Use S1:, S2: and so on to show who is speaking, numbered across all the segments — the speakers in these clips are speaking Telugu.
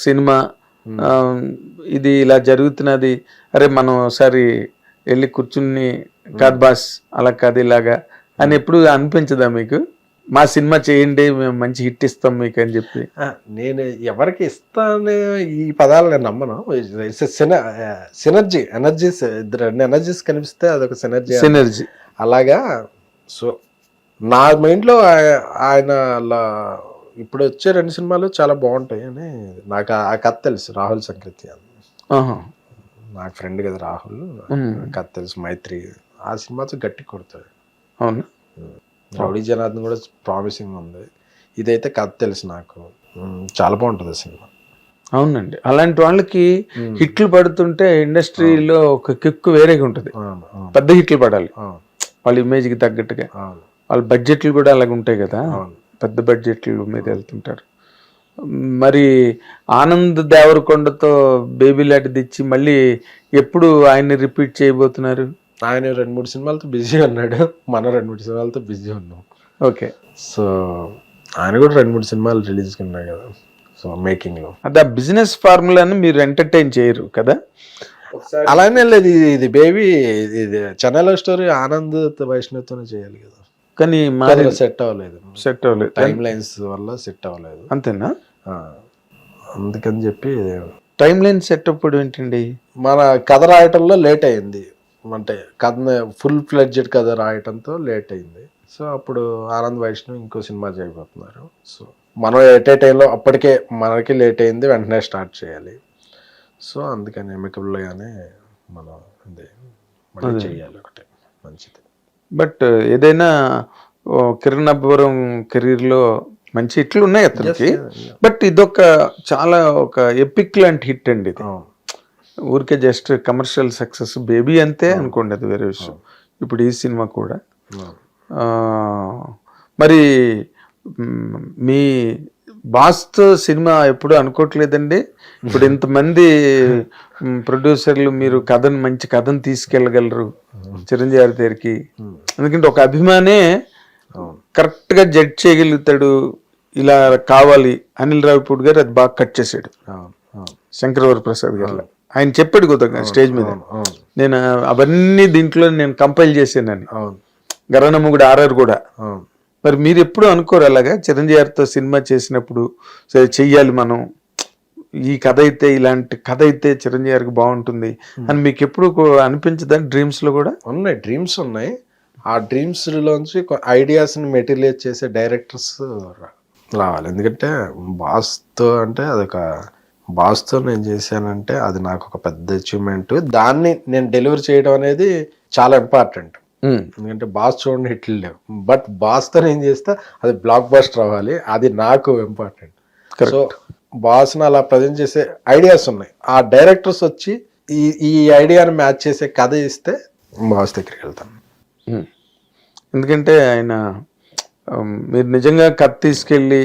S1: సినిమా ఇది ఇలా జరుగుతున్నది, అరే మనం ఒకసారి వెళ్ళి కూర్చుని కాదు బాస్ అలా కాదు ఇలాగా అని ఎప్పుడు అనిపించదా మీకు? మా సినిమా చేయండి మేము మంచి హిట్ ఇస్తాం మీకు అని చెప్పి.
S2: నేను ఎవరికి ఇస్తాను ఈ పదాలు నేను నమ్మను. సినర్జీ ఎనర్జీస్, ఇద్దరు ఎనర్జీస్ కనిపిస్తే అదొక సినర్జీ అలాగా. సో నా మైండ్లో ఆయన ఇప్పుడు వచ్చే 2 సినిమాలు చాలా బాగుంటాయి అని నాకు ఆ కథ తెలుసు. రాహుల్ సంకృతి నాకు ఫ్రెండ్ కదా రాహుల్, కథ తెలుసు. మైత్రి ఆ సినిమాతో గట్టి కొడతాడు.
S1: అవును,
S2: రౌడీ జనార్దన్ కూడా ప్రామిసింగ్ ఉంది. ఇదైతే కథ తెలుసు నాకు, చాలా బాగుంటుంది సినిమా.
S1: అవునండి, అలాంటి వాళ్ళకి హిట్లు పడుతుంటే ఇండస్ట్రీలో ఒక కిక్ వేరేగా ఉంటుంది. పెద్ద హిట్లు పడాలి వాళ్ళ ఇమేజ్కి తగ్గట్టుగా. వాళ్ళ బడ్జెట్లు కూడా అలాగ ఉంటాయి కదా, పెద్ద బడ్జెట్ల మీద వెళ్తుంటారు. మరి ఆనంద్ దేవరకొండతో బేబీ లాంటిది ఇచ్చి మళ్ళీ ఎప్పుడు ఆయన్ని రిపీట్ చేయబోతున్నారు?
S2: ఆయన 2-3 సినిమాలతో బిజీ ఉన్నాడు, మనం 2-3 సినిమాలతో బిజీ ఉన్నాం.
S1: ఓకే,
S2: సో ఆయన కూడా 2-3 సినిమాలు రిలీజ్ ఉన్నాయి కదా, సో మేకింగ్ లో.
S1: అదే ఆ బిజినెస్ ఫార్ములాని మీరు ఎంటర్టైన్ చేయరు కదా?
S2: అలానే లేదు, ఇది బేబీ, ఇది చెన్నై లవ్ స్టోరీ ఆనంద్ వైష్ణవ్తోనే చేయాలి కదా, కానీ సెట్ అవ్వలేదు. టైం లైన్స్ వల్ల సెట్ అవ్వలేదు.
S1: అంతేనా?
S2: అందుకని చెప్పి
S1: టైం లైన్ సెట్ అప్పుడు ఏంటండి,
S2: మన కథ రాయటంలో లేట్ అయింది. అంటే కథ ఫుల్ ఫ్లెడ్జెడ్ కథ రాయటంతో లేట్ అయింది. సో అప్పుడు ఆనంద్ వైష్ణవ్ ఇంకో సినిమా చేయబోతున్నారు. సో మనం ఎట్ ఏ టైంలో అప్పటికే మనకి లేట్ అయింది, వెంటనే స్టార్ట్ చేయాలి. సో అందుకని ఎమికబుల్గానే మనం మళ్ళీ చేయాలి ఒకటి మంచిది.
S1: బట్ ఏదైనా కిరణ్ అబ్బవరం కెరీర్లో మంచి హిట్లు ఉన్నాయి అతనికి. బట్ ఇదొక చాలా ఒక ఎపిక్ లాంటి హిట్ అండి ఇది. ఊరికే జస్ట్ కమర్షియల్ సక్సెస్, బేబీ అంతే అనుకోండి, అది వేరే విషయం. ఇప్పుడు ఈ సినిమా కూడా మరి మీ బాస్తో సినిమా ఎప్పుడు అనుకోవట్లేదండి? ఇప్పుడు ఇంతమంది ప్రొడ్యూసర్లు, మీరు కథను మంచి కథను తీసుకెళ్ళగలరు చిరంజీవి గారి దగ్గరికి. ఎందుకంటే ఒక అభిమానే కరెక్ట్గా జడ్జ్ చేయగలుగుతాడు, ఇలా కావాలి. అనిల్ రావిపూడి గారు అది బాగా కట్ చేశాడు. శంకరవర ప్రసాద్ గారు ఆయన చెప్పాడు కొద్దిగా స్టేజ్ మీద, నేను అవన్నీ దీంట్లో నేను కంపైల్ చేసానని. గరణమ్మ కూడా ఆర్ఆర్ కూడా. మరి మీరు ఎప్పుడు అనుకోరు అలాగా చిరంజీవి గారితో సినిమా చేసినప్పుడు సరే చెయ్యాలి మనం, ఈ కథ అయితే, ఇలాంటి కథ అయితే చిరంజీవి గారికి బాగుంటుంది అని మీకు ఎప్పుడు అనిపించదా? డ్రీమ్స్ లో కూడా
S2: ఉన్నాయి, డ్రీమ్స్ ఉన్నాయి. ఆ డ్రీమ్స్ లోంచి ఐడియాస్ ని మెటీరియలైజ్ చేసే డైరెక్టర్స్ రావాలి. ఎందుకంటే బాస్తో అంటే అదొక బాస్తో నేను చేశానంటే అది నాకు ఒక పెద్ద అచీవ్మెంట్. దాన్ని నేను డెలివరీ చేయడం అనేది చాలా ఇంపార్టెంట్. ఎందుకంటే బాస్ చూడండి హిట్లు లేవు, బట్ బాస్తో నేను చేస్తే అది బ్లాక్ బస్టర్ అవ్వాలి, అది నాకు ఇంపార్టెంట్. సో బాస్ని అలా ప్రజెంట్ చేసే ఐడియాస్ ఉన్నాయి. ఆ డైరెక్టర్స్ వచ్చి ఈ ఐడియాని మ్యాచ్ చేసే కథ ఇస్తే బాస్ దగ్గరికి వెళ్తాను.
S1: ఎందుకంటే ఆయన మీరు నిజంగా కథ తీసుకెళ్ళి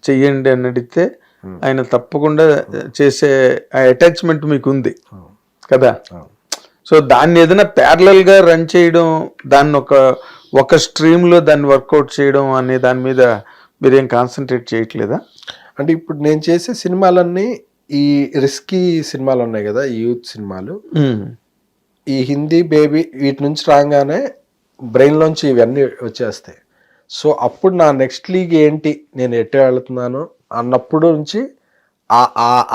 S1: చెయ్యండి అని అడిగితే ఆయన తప్పకుండా చేసే అటాచ్మెంట్ మీకు ఉంది కదా. సో దాన్ని ఏదైనా ప్యారలల్ గా రన్ చేయడం, దాన్ని ఒక స్ట్రీమ్ లో దాన్ని వర్కౌట్ చేయడం అనే దాని మీద మీరేం కాన్సన్ట్రేట్ చేయట్లేదా?
S2: అంటే ఇప్పుడు నేను చేసే సినిమాలన్నీ ఈ రిస్కీ సినిమాలు ఉన్నాయి కదా, ఈ యూత్ సినిమాలు, ఈ హిందీ బేబీ వీటి నుంచి రాగానే బ్రెయిన్ లోంచి ఇవన్నీ వచ్చేస్తాయి. సో అప్పుడు నా నెక్స్ట్ లీగ్ ఏంటి, నేను ఎటు వెళుతున్నాను అన్నప్పుడు నుంచి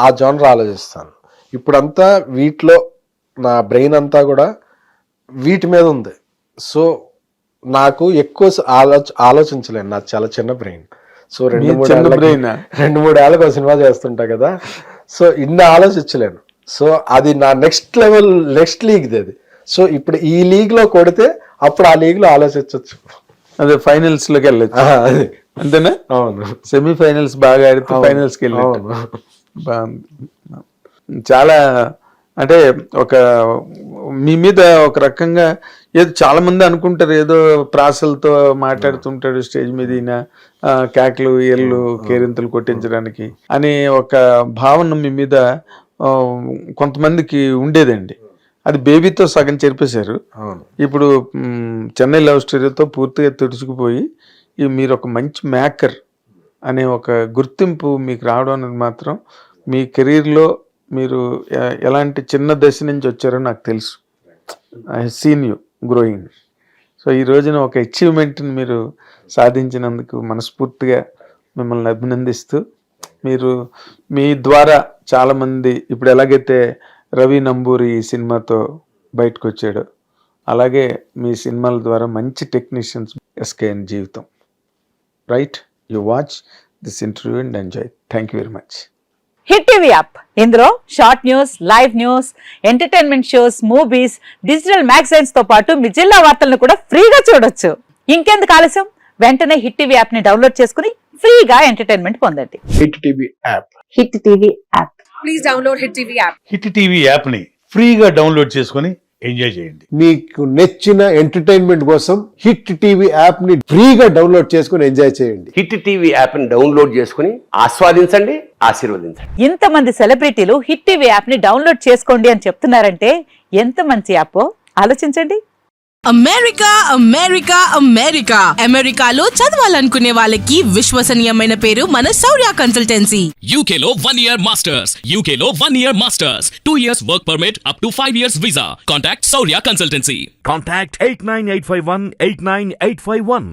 S2: ఆ జోనర్ ఆలోచిస్తాను. ఇప్పుడంతా వీటిలో నా బ్రెయిన్ అంతా కూడా వీటి మీద ఉంది. సో నాకు ఎక్కువ ఆలోచించలేను, నాకు చాలా చిన్న బ్రెయిన్. సో 2-3 ఏళ్ళకి ఒక సినిమా చేస్తుంటా కదా, సో ఇన్ని ఆలోచించలేను. సో అది నా నెక్స్ట్ లెవెల్, నెక్స్ట్ లీగ్ది అది. సో ఇప్పుడు ఈ లీగ్ లో కొడితే అప్పుడు ఆ లీగ్ లో ఆలోచించవచ్చు.
S1: అదే ఫైనల్స్ లోకి వెళ్ళచ్చు, అంతేనా?
S2: అవును,
S1: సెమీఫైనల్స్ బాగా ఆడితే ఫైనల్స్ కి వెళ్ళాను. బాగుంది. చాలా అంటే ఒక మీ మీద ఒక రకంగా ఏదో చాలా మంది అనుకుంటారు, ఏదో ప్రాసలతో మాట్లాడుతుంటాడు స్టేజ్ మీద ఈయన, కేకలు ఎల్లు కేరింతలు కొట్టించడానికి అని ఒక భావన మీ మీద కొంతమందికి ఉండేదండి. అది బేబీతో సగం చెరిపేశారు. ఇప్పుడు చెన్నై లవ్ స్టోరీతో పూర్తిగా తుడుచుకుపోయి మీరు ఒక మంచి మేకర్, అనే ఒక గుర్తింపు మీకు రావడం అనేది మాత్రం మీ కెరీర్లో మీరు ఎలాంటి చిన్న దశ నుంచి వచ్చారో నాకు తెలుసు. I have seen you growing. సో ఈ రోజున ఒక అచీవ్మెంట్ని మీరు సాధించినందుకు మనస్ఫూర్తిగా మిమ్మల్ని అభినందిస్తూ, మీరు మీ ద్వారా చాలామంది ఇప్పుడు ఎలాగైతే రవి నంబూరి ఈ సినిమాతో బయటకు వచ్చాడో అలాగే మీ సినిమాల ద్వారా మంచి టెక్నీషియన్స్ ఎస్కేఎన్ జీవితం. Right, you watch this interview and enjoy. Thank you very much.
S3: Hit TV app, ఇందులో short news, live news, entertainment shows, movies, digital magazines తో పాటు మీ జిల్లా వార్తలను కూడా ఫ్రీగా చూడొచ్చు. ఇంకెందుకు ఆలస్యం, వెంటనే హిట్ టీవీ యాప్ ని డౌన్లోడ్ చేసుకుని ఫ్రీగా ఎంటర్టైన్మెంట్ పొందండి.
S2: Hit TV app.
S3: Hit TV app.
S4: Please download Hit TV app.
S5: Hit TV యాప్ని ఫ్రీగా డౌన్లోడ్ చేసుకొని ఎంజాయ్ చేయండి.
S6: మీకు నచ్చిన ఎంటర్టైన్మెంట్ కోసం హిట్ టీవీ యాప్ ని ఫ్రీగా డౌన్లోడ్ చేసుకుని ఎంజాయ్ చేయండి.
S7: హిట్ టీవీ యాప్ని డౌన్లోడ్ చేసుకుని ఆస్వాదించండి, ఆశీర్వదించండి.
S3: ఇంతమంది సెలబ్రిటీలు హిట్ టీవీ యాప్ ని డౌన్లోడ్ చేసుకోండి అని చెప్తున్నారంటే ఎంత మంచి యాప్ ఆలోచించండి.
S4: అమెరికా అమెరికా అమెరికా అమెరికాలో చదవాలనుకునే వాళ్ళకి విశ్వసనీయమైన పేరు మన శౌర్య consultancy.
S8: UK Law 1 Year Masters. UK Law 1 Year Masters. 2 years work permit up to 5 years visa. Contact Saurya Consultancy.
S9: Contact 89851 89851.